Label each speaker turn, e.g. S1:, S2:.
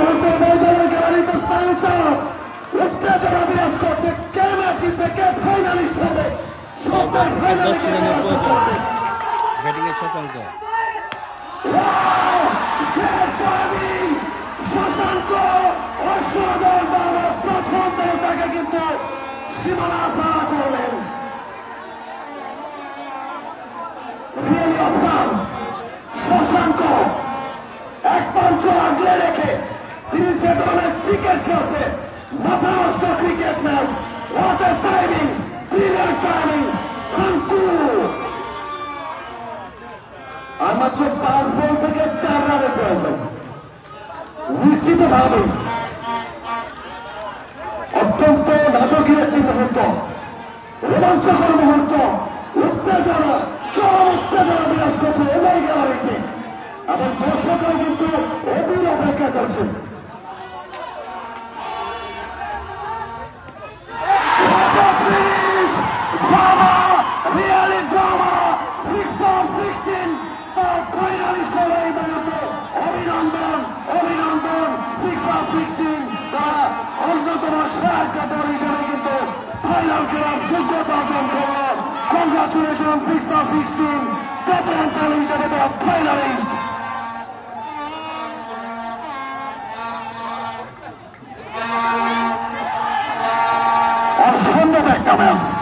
S1: মুহূর্তে ময়দানের গ্যালারিতে স্থায়িত্ব উত্তেজনা বিরাজ করছে। কে ম্যাচ জিতবে, কে ফাইনালিস্ট হবে, সবাই ফাইনালিস্ট হবে।
S2: ব্যাটিং এর শশাঙ্ক
S1: শশাঙ্ক অসাধারণ বাংলার প্রথম বলটাকে কিন্তু সীমানা ছাড়া করলেন। শশাঙ্ক এক পাঞ্চ আগলে রেখে তিনি যে ধরনের ক্রিকেট খেলছে, মাথা নষ্ট cricket match. What a timing, brilliant timing, Shanto. আর মাত্র 5 বল থেকে 4 রানের প্রয়োজন। নিশ্চিত ভাবে অত্যন্ত নাটকীয় একটি মুহূর্ত, রোমাঞ্চকর মুহূর্ত, উত্তেজনা, চরম উত্তেজনা বিরাজ করছে এমআই গ্যালারিতে এবং দর্শকরা কিন্তু অধীর অপেক্ষা করছে। অভিনন্দন, অভিনন্দন। 6/16 তারা অন্যতম শেষ ক্যাটাগরি হিসেবে কিন্তু ফাইনাল খেলার যোগ্যতা অর্জন করল। কংগ্রাচুলেশন 6/16 ক্যাটাগরি হিসেবে তারা ফাইনালিস্ট। আর সুন্দর একটা ম্যাচ।